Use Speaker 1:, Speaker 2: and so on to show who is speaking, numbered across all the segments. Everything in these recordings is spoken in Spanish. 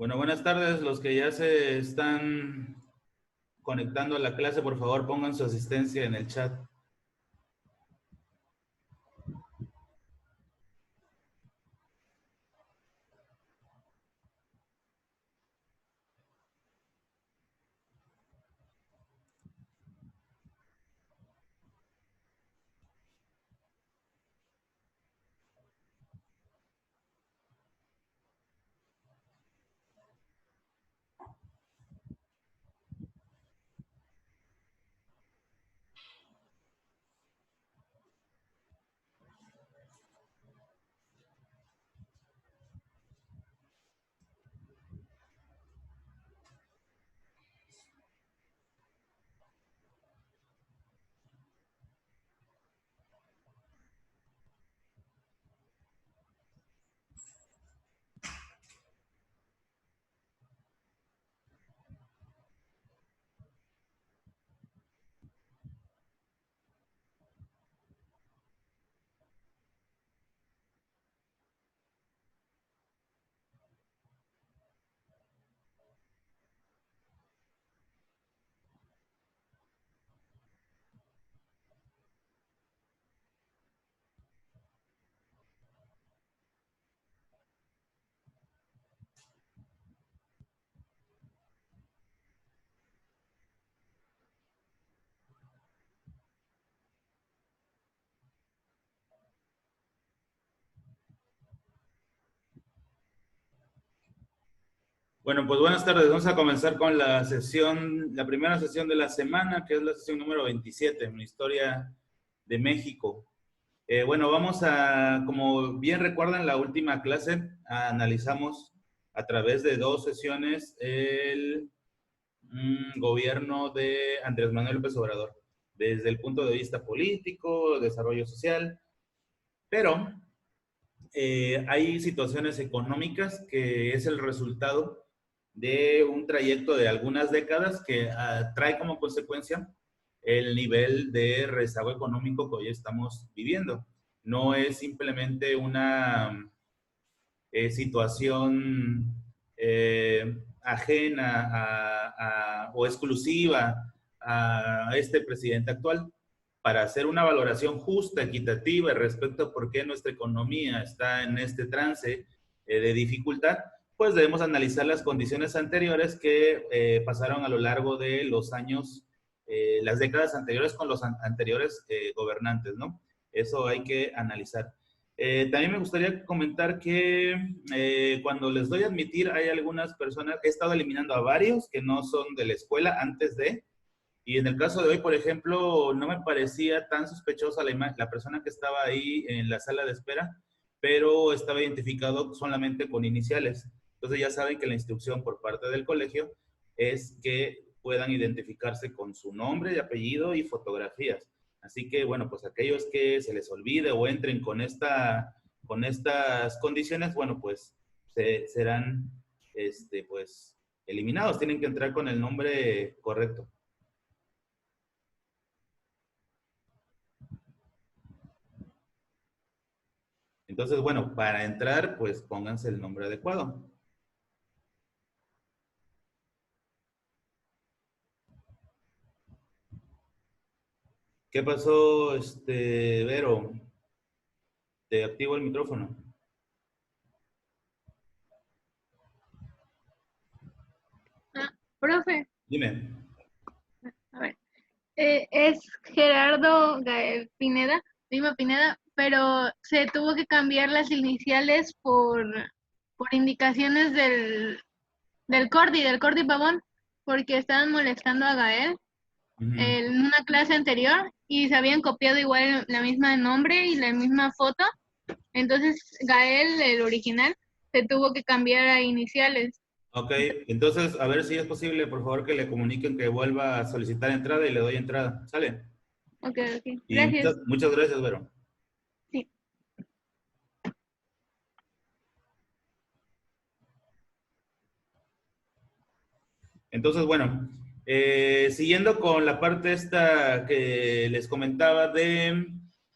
Speaker 1: Bueno, buenas tardes. Los que ya se están conectando a la clase, por favor, pongan su asistencia en el chat. Bueno, pues buenas tardes. Vamos a comenzar con la sesión, la primera sesión de la semana, que es la sesión número 27, una historia de México. Bueno, vamos a, como bien recuerdan, la última clase analizamos a través de dos sesiones el gobierno de Andrés Manuel López Obrador, desde el punto de vista político, desarrollo social, pero hay situaciones económicas que es el resultado de un trayecto de algunas décadas que trae como consecuencia el nivel de rezago económico que hoy estamos viviendo. No es simplemente una situación ajena o exclusiva a este presidente actual. Para hacer una valoración justa, equitativa respecto a por qué nuestra economía está en este trance de dificultad, pues debemos analizar las condiciones anteriores que pasaron a lo largo de los años, las décadas anteriores con los anteriores gobernantes, ¿no? Eso hay que analizar. También me gustaría comentar que cuando les doy a admitir, hay algunas personas, he estado eliminando a varios que no son de la escuela antes de, y en el caso de hoy, por ejemplo, no me parecía tan sospechosa la persona que estaba ahí en la sala de espera, pero estaba identificado solamente con iniciales. Entonces ya saben que la instrucción por parte del colegio es que puedan identificarse con su nombre y apellido y fotografías. Así que, bueno, pues aquellos que se les olvide o entren con estas condiciones, bueno, pues serán, pues, eliminados. Tienen que entrar con el nombre correcto. Entonces, bueno, para entrar, pues pónganse el nombre adecuado. ¿Qué pasó, Vero? Te activo el micrófono.
Speaker 2: Profe,
Speaker 1: Dime.
Speaker 2: a ver, es Gerardo Pineda, Lima Pineda, pero se tuvo que cambiar las iniciales por indicaciones del Cordi Pavón, porque estaban molestando a Gael
Speaker 1: Ujú.
Speaker 2: en una clase anterior y se habían copiado igual la misma nombre y la misma foto. Entonces Gael, el original, se tuvo que cambiar a iniciales.
Speaker 1: Ok, entonces, a ver si es posible, por favor, que le comuniquen que vuelva a solicitar entrada y le doy entrada. ¿Sale?
Speaker 2: Ok, ok,
Speaker 1: Y
Speaker 2: gracias.
Speaker 1: muchas gracias, Vero.
Speaker 2: Sí.
Speaker 1: Entonces, bueno, siguiendo con la parte esta que les comentaba de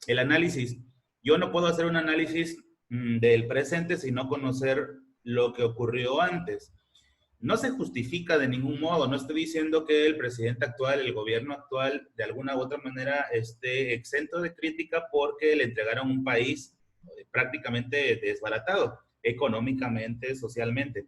Speaker 1: el análisis, yo no puedo hacer un análisis del presente sin no conocer lo que ocurrió antes. No se justifica de ningún modo, no estoy diciendo que el presidente actual, el gobierno actual, de alguna u otra manera esté exento de crítica porque le entregaron un país prácticamente desbaratado, económicamente, socialmente.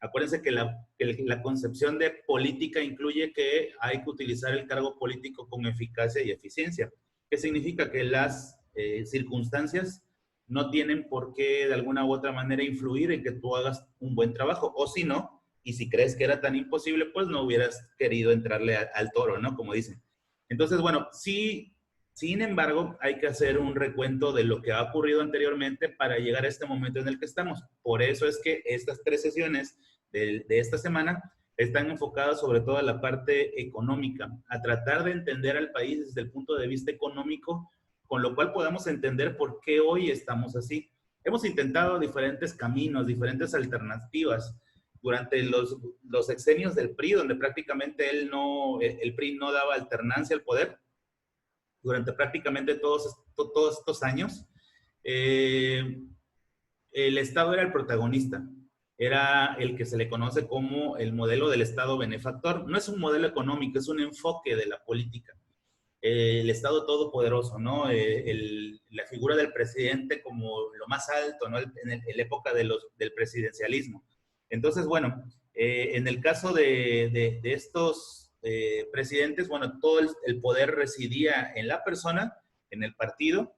Speaker 1: Acuérdense que la concepción de política incluye que hay que utilizar el cargo político con eficacia y eficiencia. ¿Qué significa? Que las circunstancias no tienen por qué de alguna u otra manera influir en que tú hagas un buen trabajo, o si no, y si crees que era tan imposible, pues no hubieras querido entrarle al toro, ¿no? Como dicen. Entonces, bueno, sí, sin embargo, hay que hacer un recuento de lo que ha ocurrido anteriormente para llegar a este momento en el que estamos. Por eso es que estas 3 sesiones de esta semana están enfocadas sobre todo a la parte económica, a tratar de entender al país desde el punto de vista económico, con lo cual podamos entender por qué hoy estamos así. Hemos intentado diferentes caminos, diferentes alternativas durante los sexenios del PRI, donde prácticamente el PRI no daba alternancia al poder, durante prácticamente todos estos años, el Estado era el protagonista, era el que se le conoce como el modelo del Estado benefactor. No es un modelo económico, es un enfoque de la política. El Estado todopoderoso, ¿no? La figura del presidente como lo más alto, ¿no? En la época del presidencialismo. Entonces, bueno, en el caso de estos presidentes, bueno, todo el poder residía en la persona, en el partido,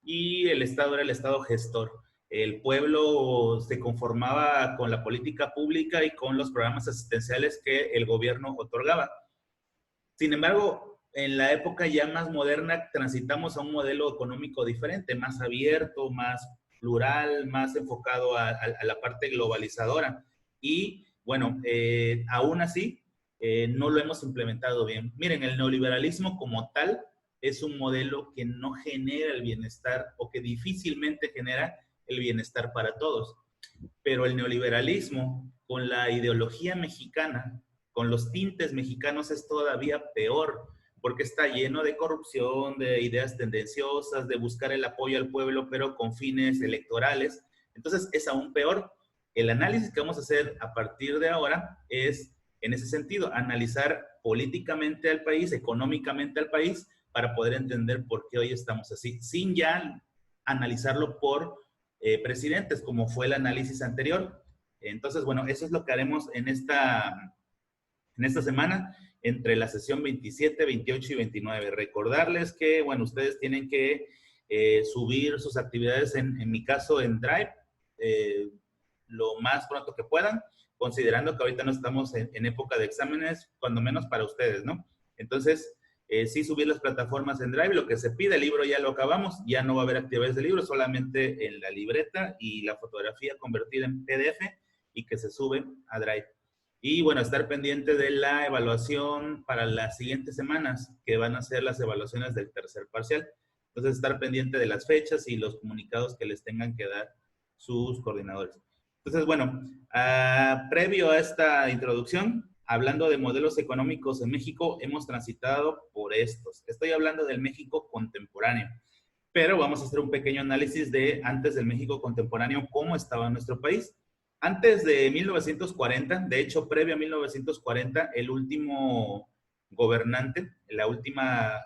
Speaker 1: y el Estado era el Estado gestor. El pueblo se conformaba con la política pública y con los programas asistenciales que el gobierno otorgaba. Sin embargo, en la época ya más moderna transitamos a un modelo económico diferente, más abierto, más plural, más enfocado a la parte globalizadora. Y bueno, aún así, no lo hemos implementado bien. Miren, el neoliberalismo como tal es un modelo que no genera el bienestar o que difícilmente genera el bienestar para todos. Pero el neoliberalismo, con la ideología mexicana, con los tintes mexicanos, es todavía peor, porque está lleno de corrupción, de ideas tendenciosas, de buscar el apoyo al pueblo, pero con fines electorales. Entonces es aún peor. El análisis que vamos a hacer a partir de ahora es, en ese sentido, analizar políticamente al país, económicamente al país, para poder entender por qué hoy estamos así, sin ya analizarlo por presidentes, como fue el análisis anterior. Entonces, bueno, eso es lo que haremos en esta semana, entre la sesión 27, 28 y 29. Recordarles que, bueno, ustedes tienen que subir sus actividades, en mi caso, en Drive, lo más pronto que puedan, considerando que ahorita no estamos en época de exámenes, cuando menos para ustedes, ¿no? Entonces, sí subir las plataformas en Drive, lo que se pide, el libro ya lo acabamos, ya no va a haber actividades de libro, solamente en la libreta y la fotografía convertida en PDF y que se sube a Drive. Y bueno, estar pendiente de la evaluación para las siguientes semanas, que van a ser las evaluaciones del tercer parcial. Entonces, estar pendiente de las fechas y los comunicados que les tengan que dar sus coordinadores. Entonces, bueno, previo a esta introducción, hablando de modelos económicos en México, hemos transitado por estos. Estoy hablando del México contemporáneo, pero vamos a hacer un pequeño análisis de antes del México contemporáneo, cómo estaba nuestro país. Antes de 1940, de hecho, previo a 1940, el último gobernante, la última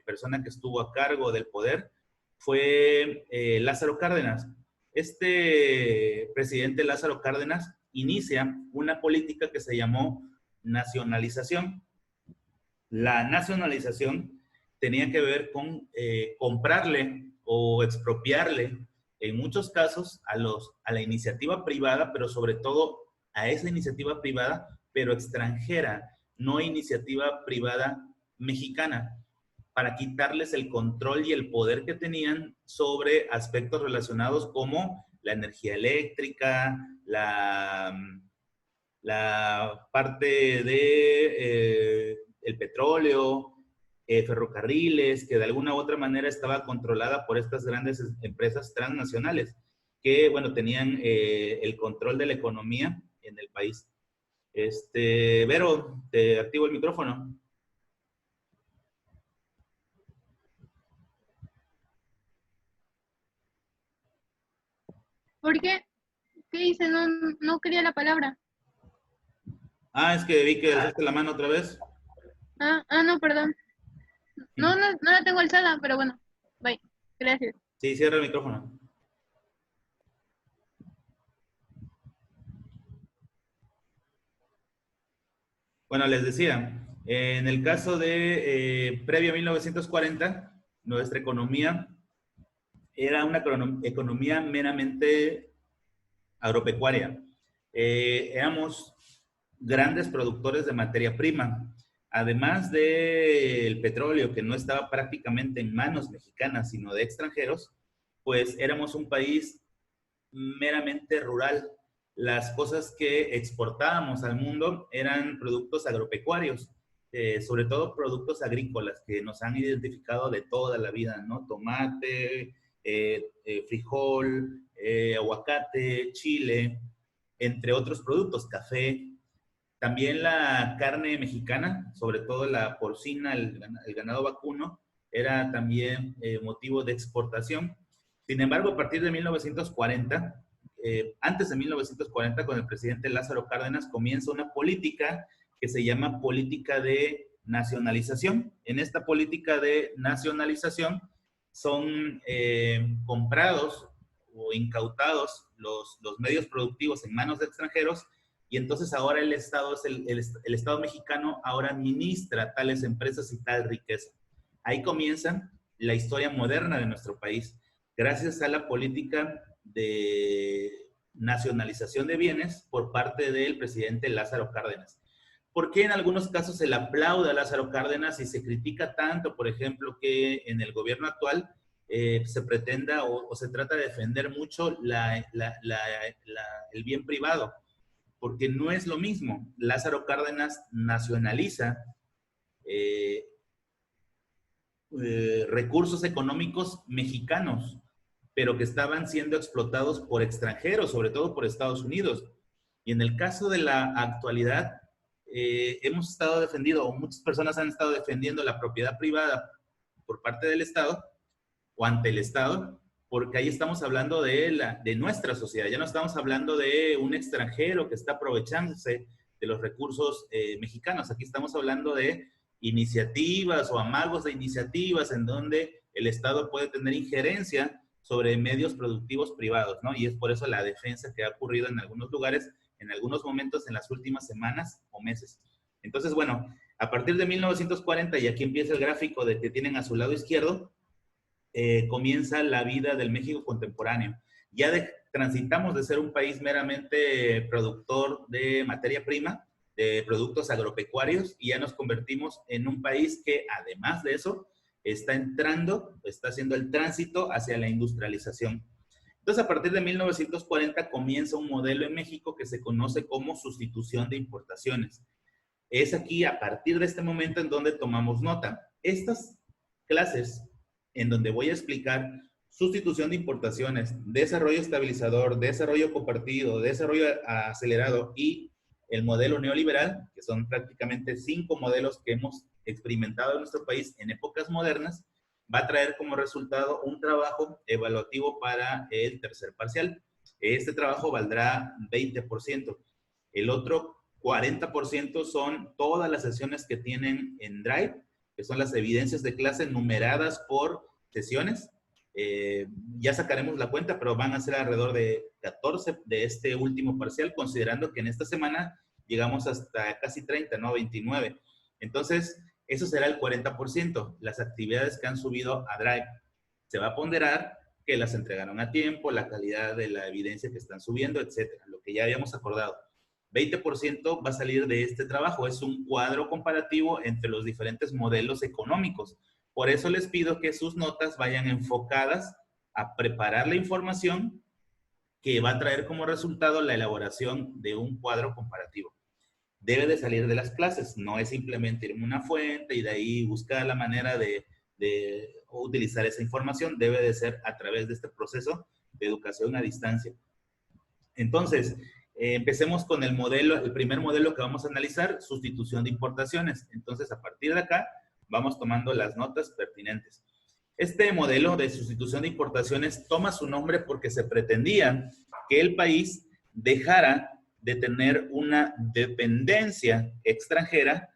Speaker 1: persona que estuvo a cargo del poder, fue Lázaro Cárdenas. Este presidente Lázaro Cárdenas inicia una política que se llamó nacionalización. La nacionalización tenía que ver con comprarle o expropiarle, en muchos casos, a la iniciativa privada, pero sobre todo a esa iniciativa privada, pero extranjera, no iniciativa privada mexicana, para quitarles el control y el poder que tenían sobre aspectos relacionados como la energía eléctrica, la parte de el petróleo, ferrocarriles, que de alguna u otra manera estaba controlada por estas grandes empresas transnacionales, que, bueno, tenían el control de la economía en el país. Vero, te activo el micrófono.
Speaker 2: ¿Por qué? ¿Qué hice? No, no quería la palabra.
Speaker 1: Ah, es que vi que alzaste la mano otra vez.
Speaker 2: No, perdón. No, no, no la tengo alzada, pero bueno. Bye. Gracias.
Speaker 1: Sí, cierra el micrófono. Bueno, les decía, en el caso de previo a 1940, nuestra economía era una economía meramente agropecuaria. Éramos grandes productores de materia prima. Además del petróleo, que no estaba prácticamente en manos mexicanas, sino de extranjeros, pues éramos un país meramente rural. Las cosas que exportábamos al mundo eran productos agropecuarios, sobre todo productos agrícolas que nos han identificado de toda la vida, ¿no? Tomate, frijol, aguacate, chile, entre otros productos, café. También la carne mexicana, sobre todo la porcina, el ganado vacuno, era también motivo de exportación. Sin embargo, a partir de 1940, antes de 1940, con el presidente Lázaro Cárdenas, comienza una política que se llama política de nacionalización. En esta política de nacionalización son comprados o incautados los medios productivos en manos de extranjeros, y entonces ahora el Estado, el Estado mexicano ahora administra tales empresas y tal riqueza. Ahí comienza la historia moderna de nuestro país, gracias a la política de nacionalización de bienes por parte del presidente Lázaro Cárdenas. ¿Por qué en algunos casos se le aplaude a Lázaro Cárdenas y se critica tanto, por ejemplo, que en el gobierno actual se pretenda o se trata de defender mucho el bien privado? Porque no es lo mismo. Lázaro Cárdenas nacionaliza eh, recursos económicos mexicanos, pero que estaban siendo explotados por extranjeros, sobre todo por Estados Unidos. Y en el caso de la actualidad, hemos estado defendiendo, o muchas personas han estado defendiendo la propiedad privada por parte del Estado o ante el Estado, porque ahí estamos hablando de nuestra sociedad, ya no estamos hablando de un extranjero que está aprovechándose de los recursos mexicanos, aquí estamos hablando de iniciativas o amagos de iniciativas en donde el Estado puede tener injerencia sobre medios productivos privados, ¿no? Y es por eso la defensa que ha ocurrido en algunos lugares, en algunos momentos en las últimas semanas o meses. Entonces, bueno, a partir de 1940, y aquí empieza el gráfico de que tienen a su lado izquierdo, comienza la vida del México contemporáneo. Ya transitamos de ser un país meramente productor de materia prima, de productos agropecuarios, y ya nos convertimos en un país que, además de eso, está entrando, está haciendo el tránsito hacia la industrialización. Entonces, a partir de 1940 comienza un modelo en México que se conoce como sustitución de importaciones. Es aquí, a partir de este momento, en donde tomamos nota. Estas clases en donde voy a explicar sustitución de importaciones, desarrollo estabilizador, desarrollo compartido, desarrollo acelerado y el modelo neoliberal, que son prácticamente 5 modelos que hemos experimentado en nuestro país en épocas modernas, va a traer como resultado un trabajo evaluativo para el tercer parcial. Este trabajo valdrá 20%. El otro 40% son todas las sesiones que tienen en Drive, que son las evidencias de clase numeradas por sesiones. Ya sacaremos la cuenta, pero van a ser alrededor de 14 de este último parcial, considerando que en esta semana llegamos hasta casi 30, ¿no? 29. Entonces, eso será el 40%, las actividades que han subido a Drive. Se va a ponderar que las entregaron a tiempo, la calidad de la evidencia que están subiendo, etcétera, lo que ya habíamos acordado. 20% va a salir de este trabajo, es un cuadro comparativo entre los diferentes modelos económicos. Por eso les pido que sus notas vayan enfocadas a preparar la información que va a traer como resultado la elaboración de un cuadro comparativo. Debe de salir de las clases, no es simplemente irme a una fuente y de ahí buscar la manera de utilizar esa información, debe de ser a través de este proceso de educación a distancia. Entonces, empecemos con el modelo, el primer modelo que vamos a analizar, sustitución de importaciones. Entonces, a partir de acá, vamos tomando las notas pertinentes. Este modelo de sustitución de importaciones toma su nombre porque se pretendía que el país dejara de tener una dependencia extranjera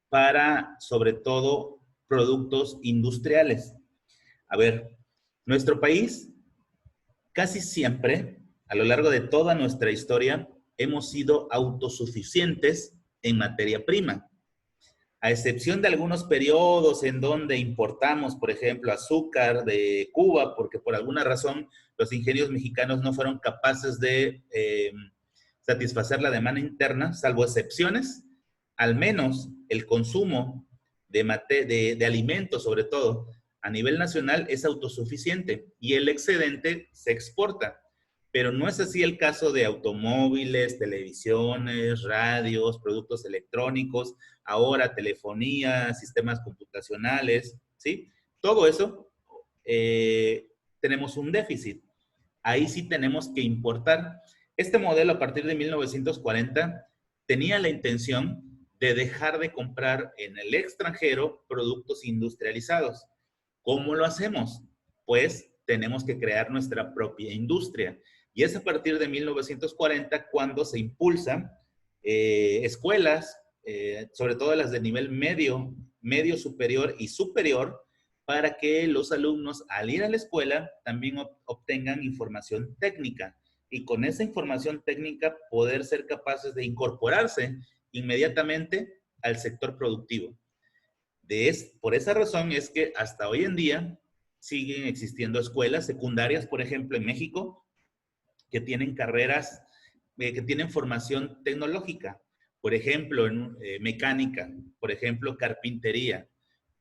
Speaker 1: para, sobre todo, productos industriales. A ver, nuestro país casi siempre, a lo largo de toda nuestra historia, hemos sido autosuficientes en materia prima. A excepción de algunos periodos en donde importamos, por ejemplo, azúcar de Cuba, porque por alguna razón los ingenios mexicanos no fueron capaces de satisfacer la demanda interna, salvo excepciones, al menos el consumo de alimentos, sobre todo, a nivel nacional es autosuficiente y el excedente se exporta. Pero no es así el caso de automóviles, televisiones, radios, productos electrónicos, ahora telefonía, sistemas computacionales, ¿sí? Todo eso tenemos un déficit. Ahí sí tenemos que importar. Este modelo a partir de 1940 tenía la intención de dejar de comprar en el extranjero productos industrializados. ¿Cómo lo hacemos? Pues tenemos que crear nuestra propia industria. Y es a partir de 1940 cuando se impulsan escuelas, sobre todo las de nivel medio, medio superior y superior, para que los alumnos al ir a la escuela también obtengan información técnica y con esa información técnica poder ser capaces de incorporarse inmediatamente al sector productivo. Por esa razón es que hasta hoy en día siguen existiendo escuelas secundarias, por ejemplo, en México, que tienen carreras, que tienen formación tecnológica, por ejemplo, en mecánica, por ejemplo, carpintería,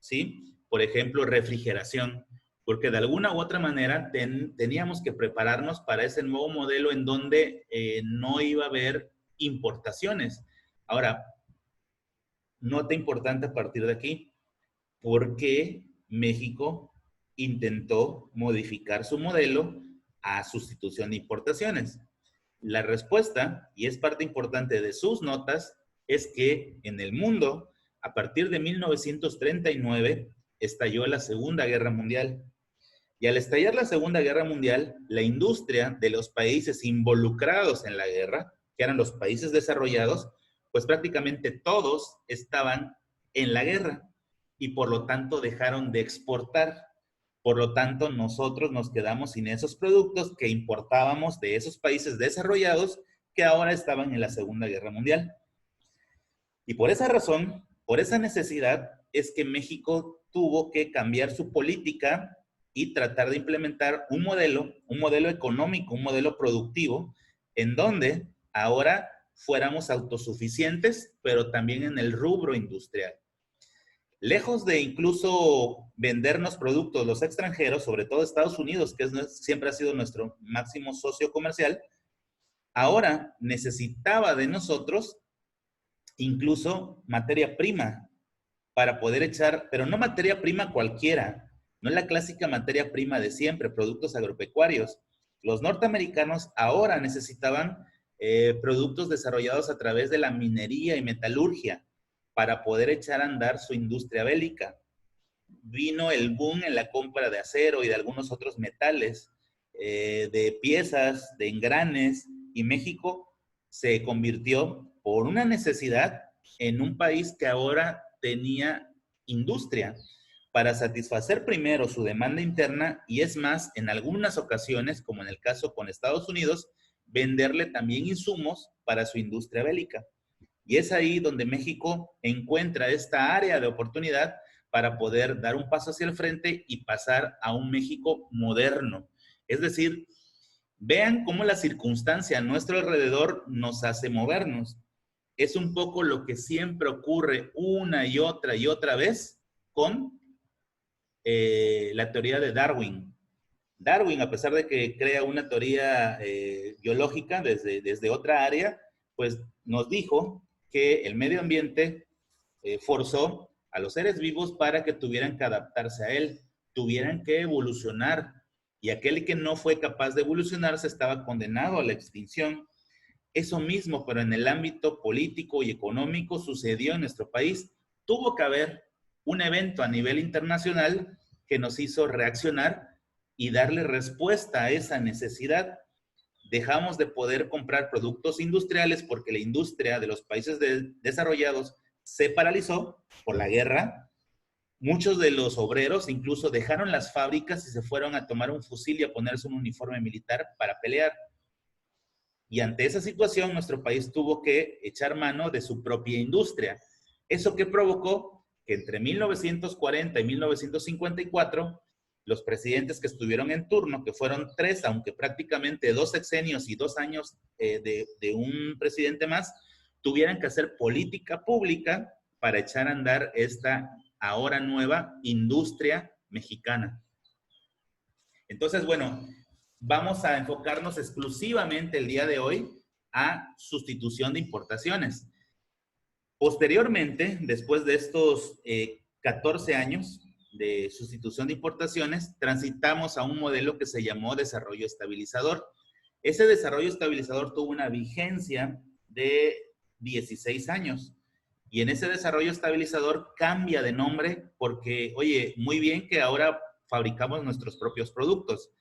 Speaker 1: ¿sí? Por ejemplo, refrigeración, porque de alguna u otra manera teníamos que prepararnos para ese nuevo modelo en donde no iba a haber importaciones. Ahora, nota importante a partir de aquí, ¿por qué México intentó modificar su modelo a sustitución de importaciones? La respuesta, y es parte importante de sus notas, es que en el mundo, a partir de 1939, estalló la Segunda Guerra Mundial. Y al estallar la Segunda Guerra Mundial, la industria de los países involucrados en la guerra, que eran los países desarrollados, pues prácticamente todos estaban en la guerra y por lo tanto dejaron de exportar. Por lo tanto, nosotros nos quedamos sin esos productos que importábamos de esos países desarrollados que ahora estaban en la Segunda Guerra Mundial. Y por esa razón, por esa necesidad, es que México tuvo que cambiar su política y tratar de implementar un modelo económico, un modelo productivo, en donde ahora fuéramos autosuficientes, pero también en el rubro industrial. Lejos de incluso vendernos productos los extranjeros, sobre todo Estados Unidos, que siempre ha sido nuestro máximo socio comercial, ahora necesitaba de nosotros incluso materia prima para poder echar, pero no materia prima cualquiera, no la clásica materia prima de siempre, productos agropecuarios. Los norteamericanos ahora necesitaban productos desarrollados a través de la minería y metalurgia para poder echar a andar su industria bélica. Vino el boom en la compra de acero y de algunos otros metales, de piezas, de engranes, y México se convirtió por una necesidad en un país que ahora tenía industria para satisfacer primero su demanda interna y es más, en algunas ocasiones, como en el caso con Estados Unidos, venderle también insumos para su industria bélica. Y es ahí donde México encuentra esta área de oportunidad para poder dar un paso hacia el frente y pasar a un México moderno. Es decir, vean cómo la circunstancia a nuestro alrededor nos hace movernos. Es un poco lo que siempre ocurre una y otra vez con la teoría de Darwin. Darwin, a pesar de que crea una teoría biológica desde otra área, pues nos dijo que el medio ambiente forzó a los seres vivos para que tuvieran que adaptarse a él, tuvieran que evolucionar, y aquel que no fue capaz de evolucionarse estaba condenado a la extinción. Eso mismo, pero en el ámbito político y económico sucedió en nuestro país. Tuvo que haber un evento a nivel internacional que nos hizo reaccionar y darle respuesta a esa necesidad dejamos de poder comprar productos industriales porque la industria de los países desarrollados se paralizó por la guerra. Muchos de los obreros incluso dejaron las fábricas y se fueron a tomar un fusil y a ponerse un uniforme militar para pelear. Y ante esa situación, nuestro país tuvo que echar mano de su propia industria. ¿Eso qué provocó? Que entre 1940 y 1954, los presidentes que estuvieron en turno, que fueron 3, aunque prácticamente 2 sexenios y 2 años de un presidente más, tuvieran que hacer política pública para echar a andar esta ahora nueva industria mexicana. Entonces, bueno, vamos a enfocarnos exclusivamente el día de hoy a sustitución de importaciones. Posteriormente, después de estos 14 años de sustitución de importaciones, transitamos a un modelo que se llamó desarrollo estabilizador. Ese desarrollo estabilizador tuvo una vigencia de 16 años. Y en ese desarrollo estabilizador cambia de nombre porque, oye, muy bien que ahora fabricamos nuestros propios productos,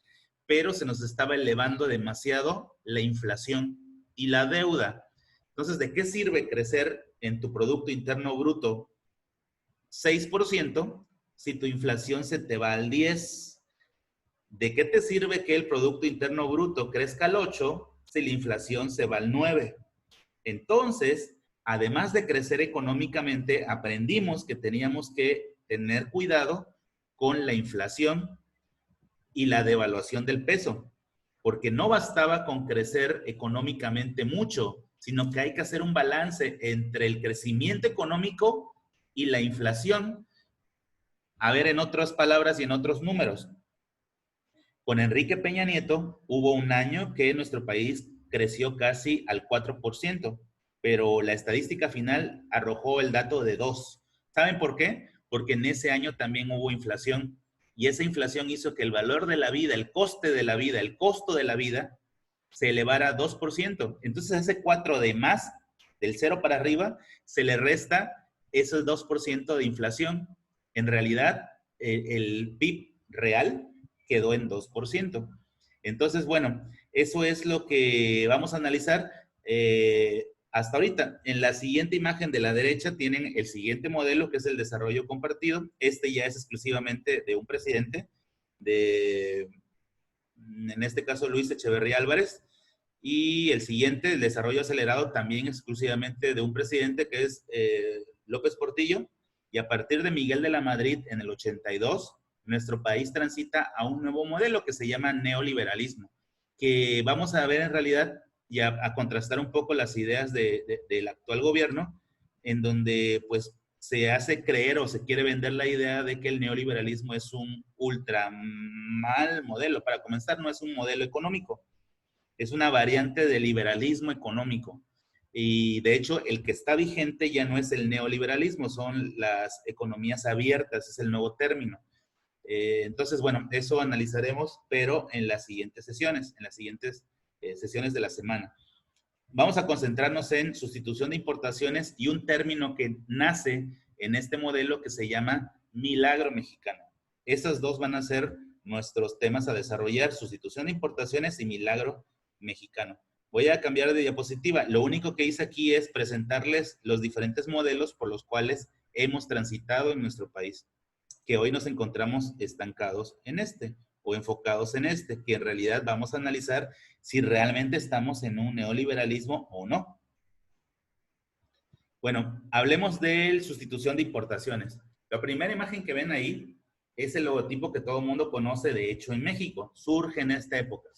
Speaker 1: pero se nos estaba elevando demasiado la inflación y la deuda. Entonces, ¿de qué sirve crecer en tu Producto Interno Bruto 6% si tu inflación se te va al 10%? ¿De qué te sirve que el Producto Interno Bruto crezca al 8% si la inflación se va al 9%? Entonces, además de crecer económicamente, aprendimos que teníamos que tener cuidado con la inflación y la devaluación del peso, porque no bastaba con crecer económicamente mucho, sino que hay que hacer un balance entre el crecimiento económico y la inflación. A ver, en otras palabras y en otros números. Con Enrique Peña Nieto hubo un año que nuestro país creció casi al 4%, pero la estadística final arrojó el dato de 2%. ¿Saben por qué? Porque en ese año también hubo inflación y esa inflación hizo que el valor de la vida, el coste de la vida, el costo de la vida se elevara a 2%. Entonces a ese 4 de más, del 0 para arriba, se le resta ese 2% de inflación. En realidad, el PIB real quedó en 2%. Entonces, bueno, eso es lo que vamos a analizar hasta ahorita. En la siguiente imagen de la derecha tienen el siguiente modelo, que es el desarrollo compartido. Este ya es exclusivamente de un presidente, en este caso Luis Echeverría Álvarez. Y el siguiente, el desarrollo acelerado, también exclusivamente de un presidente que es López Portillo. Y a partir de Miguel de la Madrid en el 82, nuestro país transita a un nuevo modelo que se llama neoliberalismo, que vamos a ver en realidad y a contrastar un poco las ideas del actual gobierno, en donde pues se hace creer o se quiere vender la idea de que el neoliberalismo es un ultra mal modelo. Para comenzar, no es un modelo económico, es una variante del liberalismo económico. Y de hecho, el que está vigente ya no es el neoliberalismo, son las economías abiertas, es el nuevo término. Entonces, bueno, eso analizaremos, pero en las siguientes sesiones, en las siguientes sesiones de la semana. Vamos a concentrarnos en sustitución de importaciones y un término que nace en este modelo que se llama milagro mexicano. Esas dos van a ser nuestros temas a desarrollar, sustitución de importaciones y milagro mexicano. Voy a cambiar de diapositiva. Lo único que hice aquí es presentarles los diferentes modelos por los cuales hemos transitado en nuestro país, que hoy nos encontramos estancados en este o enfocados en este, que en realidad vamos a analizar si realmente estamos en un neoliberalismo o no. Bueno, hablemos de sustitución de importaciones. La primera imagen que ven ahí es el logotipo que todo el mundo conoce, de hecho, en México. Surge en esta época.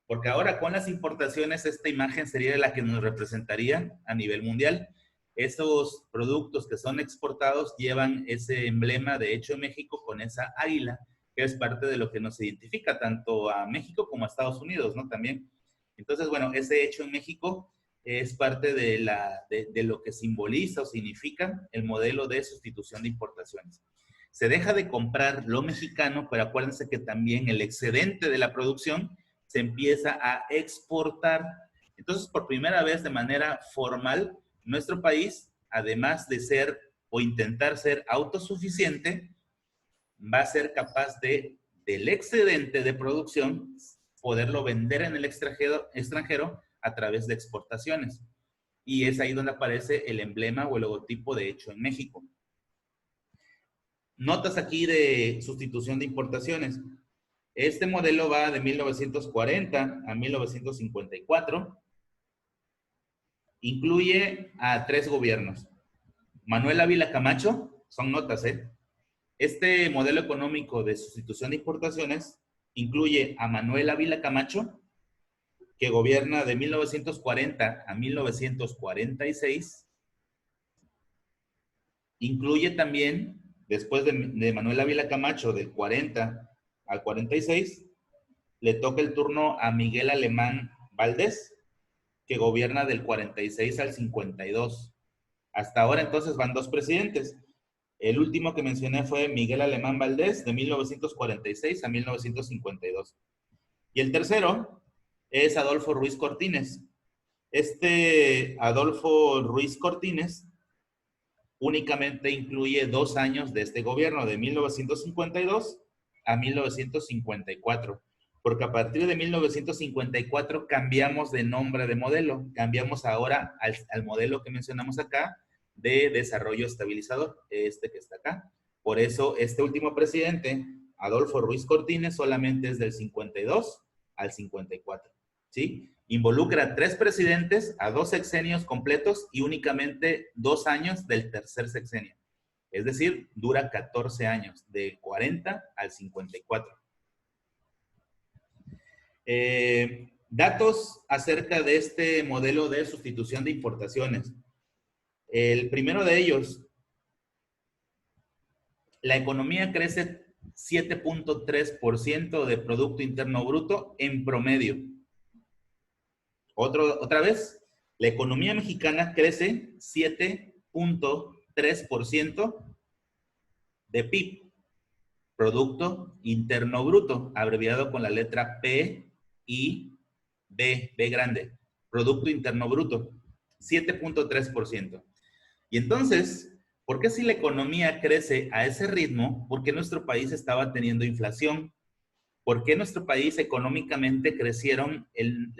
Speaker 1: Porque ahora con las importaciones, esta imagen sería la que nos representaría a nivel mundial. Esos productos que son exportados llevan ese emblema de hecho en México con esa águila, que es parte de lo que nos identifica tanto a México como a Estados Unidos, ¿no? También. Entonces, bueno, ese hecho en México es parte de lo que simboliza o significa el modelo de sustitución de importaciones. Se deja de comprar lo mexicano, pero acuérdense que también el excedente de la producción se empieza a exportar. Entonces, por primera vez de manera formal, nuestro país, además de ser o intentar ser autosuficiente, va a ser capaz del excedente de producción poderlo vender en el extranjero a través de exportaciones. Y es ahí donde aparece el emblema o el logotipo de Hecho en México. Notas aquí de sustitución de importaciones. Este modelo va de 1940 a 1954. Incluye a 3 gobiernos. Manuel Ávila Camacho, son notas, Este modelo económico de sustitución de importaciones incluye a Manuel Ávila Camacho, que gobierna de 1940 a 1946. Incluye también, después de Manuel Ávila Camacho, del 40 al 46, le toca el turno a Miguel Alemán Valdés, que gobierna del 46 al 52. Hasta ahora entonces van 2 presidentes. El último que mencioné fue Miguel Alemán Valdés, de 1946 a 1952. Y el tercero es Adolfo Ruiz Cortines. Este Adolfo Ruiz Cortines únicamente incluye 2 años de este gobierno, de 1952 a 1954, porque a partir de 1954 cambiamos de nombre de modelo, cambiamos ahora al modelo que mencionamos acá, de desarrollo estabilizador, este que está acá. Por eso, este último presidente, Adolfo Ruiz Cortines, solamente es del 52 al 54, ¿sí? Involucra a 3 presidentes, a 2 sexenios completos y únicamente 2 años del tercer sexenio. Es decir, dura 14 años, del 40 al 54. Datos acerca de este modelo de sustitución de importaciones. El primero de ellos, la economía crece 7.3% de Producto Interno Bruto en promedio. Otra vez, la economía mexicana crece 7.3% de PIB, Producto Interno Bruto, abreviado con la letra P y B grande, Producto Interno Bruto, 7.3%. Y entonces, ¿por qué si la economía crece a ese ritmo? Porque nuestro país estaba teniendo inflación. ¿Por qué nuestro país económicamente crecieron el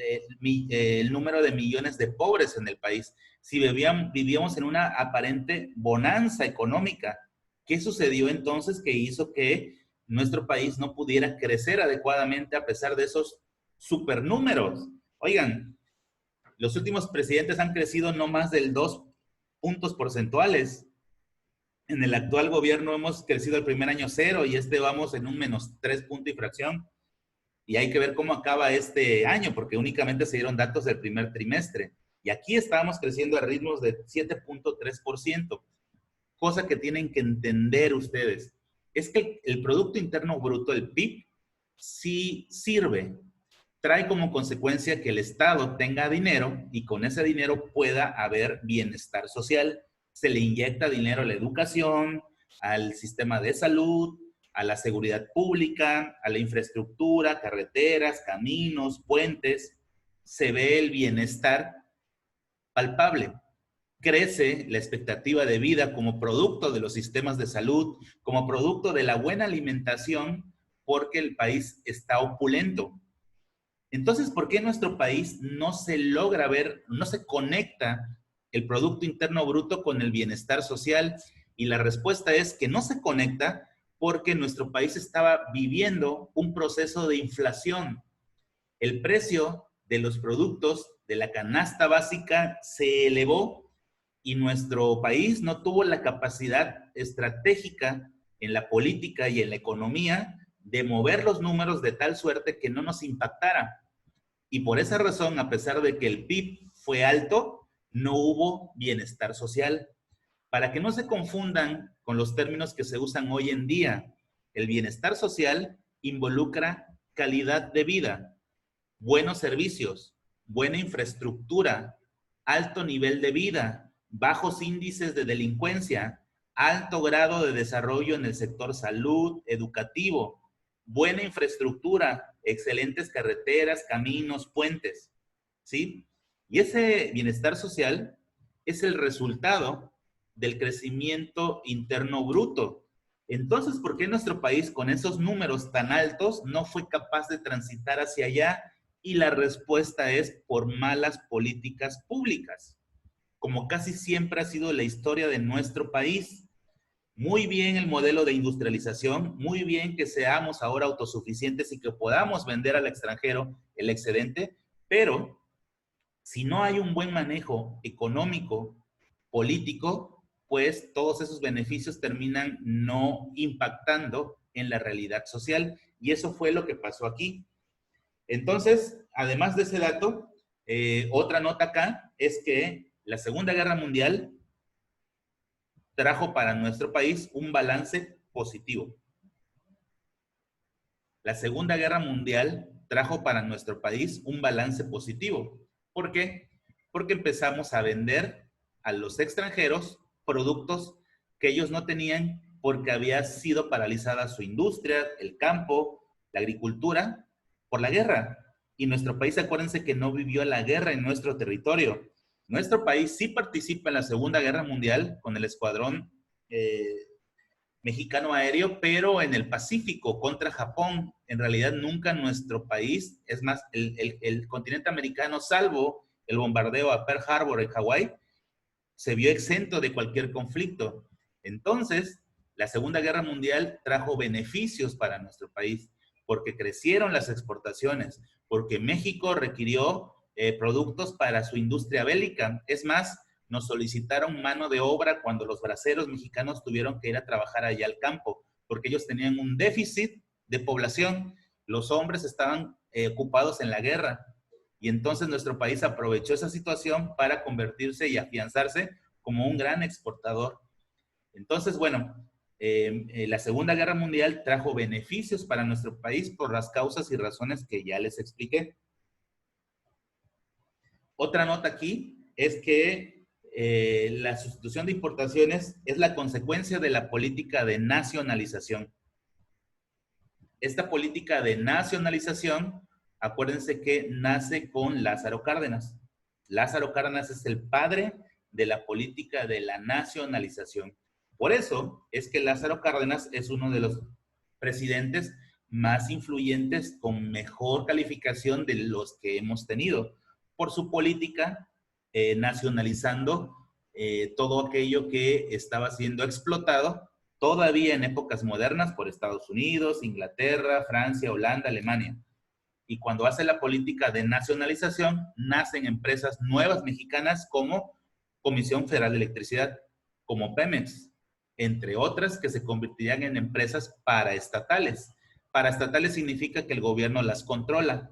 Speaker 1: número de millones de pobres en el país? Si vivíamos en una aparente bonanza económica, ¿qué sucedió entonces que hizo que nuestro país no pudiera crecer adecuadamente a pesar de esos supernúmeros? Oigan, los últimos presidentes han crecido no más del 2 puntos porcentuales. En el actual gobierno hemos crecido el primer año 0 y vamos en un menos 3 puntos y fracción. Y hay que ver cómo acaba este año, porque únicamente se dieron datos del primer trimestre. Y aquí estábamos creciendo a ritmos de 7.3%. Cosa que tienen que entender ustedes. Es que el Producto Interno Bruto, el PIB, sí sirve. Trae como consecuencia que el Estado tenga dinero y con ese dinero pueda haber bienestar social. Se le inyecta dinero a la educación, al sistema de salud, a la seguridad pública, a la infraestructura, carreteras, caminos, puentes. Se ve el bienestar palpable. Crece la expectativa de vida como producto de los sistemas de salud, como producto de la buena alimentación, porque el país está opulento. Entonces, ¿por qué en nuestro país no se logra ver, no se conecta el Producto Interno Bruto con el bienestar social? Y la respuesta es que no se conecta porque nuestro país estaba viviendo un proceso de inflación. El precio de los productos de la canasta básica se elevó y nuestro país no tuvo la capacidad estratégica en la política y en la economía de mover los números de tal suerte que no nos impactara. Y por esa razón, a pesar de que el PIB fue alto, no hubo bienestar social. Para que no se confundan con los términos que se usan hoy en día, el bienestar social involucra calidad de vida, buenos servicios, buena infraestructura, alto nivel de vida, bajos índices de delincuencia, alto grado de desarrollo en el sector salud, educativo, buena infraestructura, excelentes carreteras, caminos, puentes, ¿sí? Y ese bienestar social es el resultado del crecimiento interno bruto. Entonces, ¿por qué nuestro país con esos números tan altos no fue capaz de transitar hacia allá? Y la respuesta es por malas políticas públicas, como casi siempre ha sido la historia de nuestro país. Muy bien el modelo de industrialización, muy bien que seamos ahora autosuficientes y que podamos vender al extranjero el excedente, pero si no hay un buen manejo económico, político, pues todos esos beneficios terminan no impactando en la realidad social. Y eso fue lo que pasó aquí. Entonces, además de ese dato, otra nota acá es que la Segunda Guerra Mundial trajo para nuestro país un balance positivo. La Segunda Guerra Mundial trajo para nuestro país un balance positivo. ¿Por qué? Porque empezamos a vender a los extranjeros productos que ellos no tenían porque había sido paralizada su industria, el campo, la agricultura, por la guerra. Y nuestro país, acuérdense que no vivió la guerra en nuestro territorio. Nuestro país sí participa en la Segunda Guerra Mundial con el escuadrón mexicano aéreo, pero en el Pacífico contra Japón. En realidad nunca nuestro país, es más, el continente americano, salvo el bombardeo a Pearl Harbor en Hawái, se vio exento de cualquier conflicto. Entonces, la Segunda Guerra Mundial trajo beneficios para nuestro país, porque crecieron las exportaciones, porque México requirió productos para su industria bélica. Es más, nos solicitaron mano de obra cuando los braceros mexicanos tuvieron que ir a trabajar allá al campo, porque ellos tenían un déficit de población. Los hombres estaban ocupados en la guerra. Y entonces nuestro país aprovechó esa situación para convertirse y afianzarse como un gran exportador. Entonces, bueno, la Segunda Guerra Mundial trajo beneficios para nuestro país por las causas y razones que ya les expliqué. Otra nota aquí es que la sustitución de importaciones es la consecuencia de la política de nacionalización. Esta política de nacionalización, acuérdense que nace con Lázaro Cárdenas. Lázaro Cárdenas es el padre de la política de la nacionalización. Por eso es que Lázaro Cárdenas es uno de los presidentes más influyentes con mejor calificación de los que hemos tenido, por su política nacionalizando todo aquello que estaba siendo explotado todavía en épocas modernas por Estados Unidos, Inglaterra, Francia, Holanda, Alemania. Y cuando hace la política de nacionalización, nacen empresas nuevas mexicanas como Comisión Federal de Electricidad, como Pemex, entre otras que se convertirían en empresas paraestatales. Paraestatales significa que el gobierno las controla,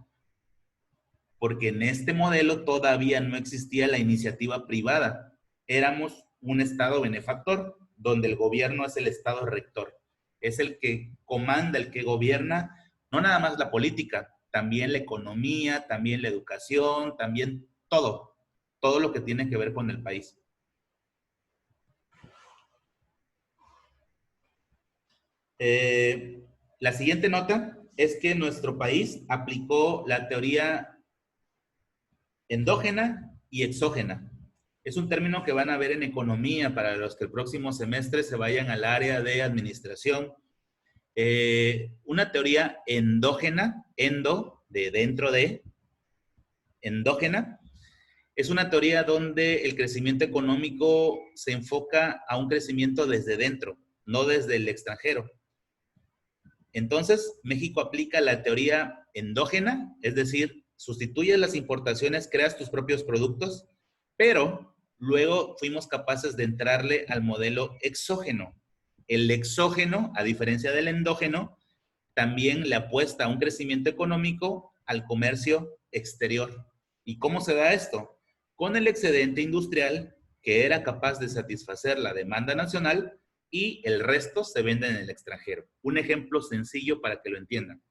Speaker 1: porque en este modelo todavía no existía la iniciativa privada. Éramos un estado benefactor, donde el gobierno es el estado rector. Es el que comanda, el que gobierna, no nada más la política, también la economía, también la educación, también todo, todo lo que tiene que ver con el país. La siguiente nota es que nuestro país aplicó la teoría endógena y exógena. Es un término que van a ver en economía para los que el próximo semestre se vayan al área de administración. Una teoría endógena, endo, de dentro de, endógena, es una teoría donde el crecimiento económico se enfoca a un crecimiento desde dentro, no desde el extranjero. Entonces, México aplica la teoría endógena, es decir, sustituyes las importaciones, creas tus propios productos, pero luego fuimos capaces de entrarle al modelo exógeno. El exógeno, a diferencia del endógeno, también le apuesta a un crecimiento económico al comercio exterior. ¿Y cómo se da esto? Con el excedente industrial que era capaz de satisfacer la demanda nacional y el resto se vende en el extranjero. Un ejemplo sencillo para que lo entiendan.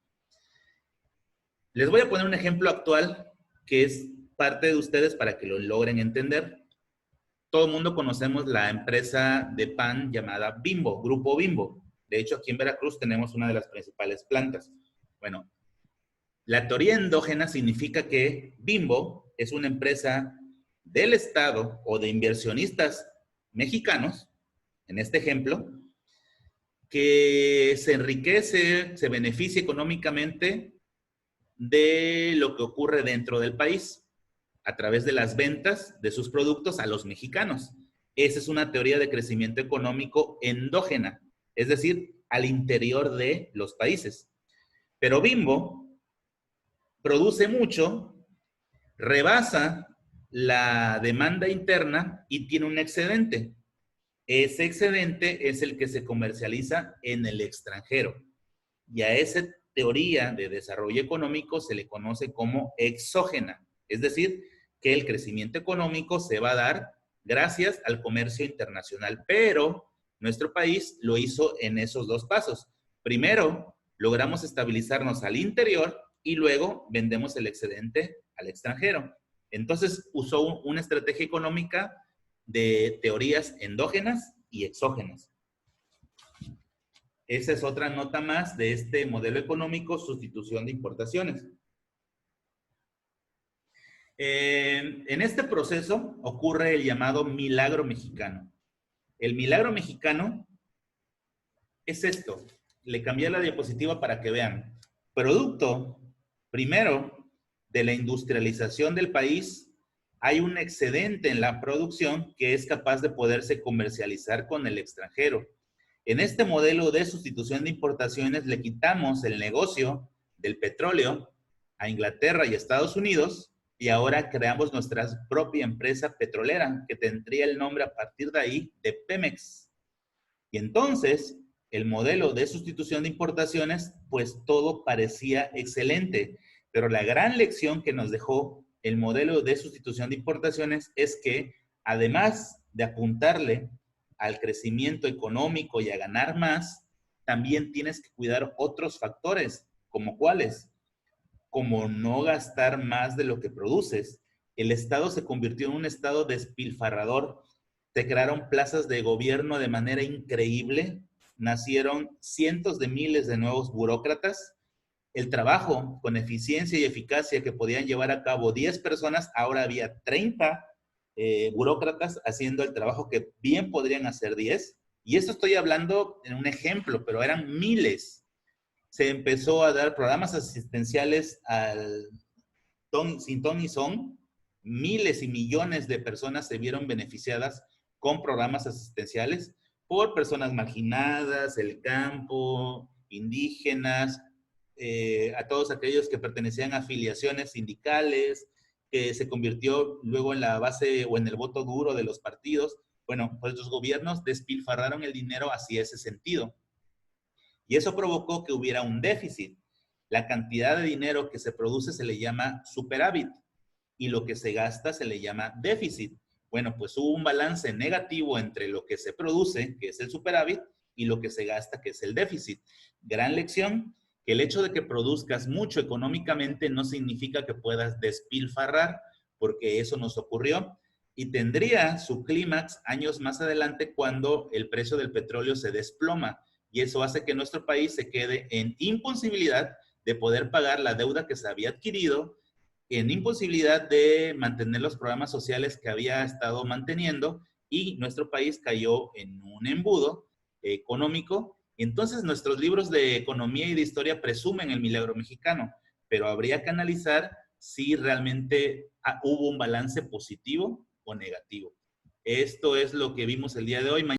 Speaker 1: Les voy a poner un ejemplo actual que es parte de ustedes para que lo logren entender. Todo el mundo conocemos la empresa de pan llamada Bimbo, Grupo Bimbo. De hecho, aquí en Veracruz tenemos una de las principales plantas. Bueno, la teoría endógena significa que Bimbo es una empresa del Estado o de inversionistas mexicanos, en este ejemplo, que se enriquece, se beneficia económicamente de lo que ocurre dentro del país a través de las ventas de sus productos a los mexicanos. Esa es una teoría de crecimiento económico endógena, es decir, al interior de los países. Pero Bimbo produce mucho, rebasa la demanda interna y tiene un excedente. Ese excedente es el que se comercializa en el extranjero. Y a esa teoría de desarrollo económico se le conoce como exógena. Es decir, que el crecimiento económico se va a dar gracias al comercio internacional. Pero nuestro país lo hizo en esos dos pasos. Primero, logramos estabilizarnos al interior y luego vendemos el excedente al extranjero. Entonces usó una estrategia económica de teorías endógenas y exógenas. Esa es otra nota más de este modelo económico, sustitución de importaciones. En este proceso ocurre el llamado milagro mexicano. El milagro mexicano es esto. Le cambié la diapositiva para que vean. Producto, primero, de la industrialización del país, hay un excedente en la producción que es capaz de poderse comercializar con el extranjero. En este modelo de sustitución de importaciones le quitamos el negocio del petróleo a Inglaterra y Estados Unidos y ahora creamos nuestra propia empresa petrolera que tendría el nombre a partir de ahí de Pemex. Y entonces, el modelo de sustitución de importaciones, pues todo parecía excelente, pero la gran lección que nos dejó el modelo de sustitución de importaciones es que además de apuntarle al crecimiento económico y a ganar más, también tienes que cuidar otros factores, como cuáles, como no gastar más de lo que produces. El Estado se convirtió en un Estado despilfarrador. Se crearon plazas de gobierno de manera increíble, nacieron cientos de miles de nuevos burócratas. El trabajo con eficiencia y eficacia que podían llevar a cabo 10 personas, ahora había 30 burócratas haciendo el trabajo que bien podrían hacer 10. Y esto estoy hablando en un ejemplo, pero eran miles. Se empezó a dar programas asistenciales sin ton ni son. Miles y millones de personas se vieron beneficiadas con programas asistenciales por personas marginadas, el campo, indígenas, a todos aquellos que pertenecían a afiliaciones sindicales, que se convirtió luego en la base o en el voto duro de los partidos. Bueno, pues los gobiernos despilfarraron el dinero hacia ese sentido. Y eso provocó que hubiera un déficit. La cantidad de dinero que se produce se le llama superávit y lo que se gasta se le llama déficit. Bueno, pues hubo un balance negativo entre lo que se produce, que es el superávit, y lo que se gasta, que es el déficit. Gran lección, que el hecho de que produzcas mucho económicamente no significa que puedas despilfarrar, porque eso nos ocurrió y tendría su clímax años más adelante cuando el precio del petróleo se desploma y eso hace que nuestro país se quede en imposibilidad de poder pagar la deuda que se había adquirido, en imposibilidad de mantener los programas sociales que había estado manteniendo y nuestro país cayó en un embudo económico. Entonces nuestros libros de economía y de historia presumen el milagro mexicano, pero habría que analizar si realmente hubo un balance positivo o negativo. Esto es lo que vimos el día de hoy.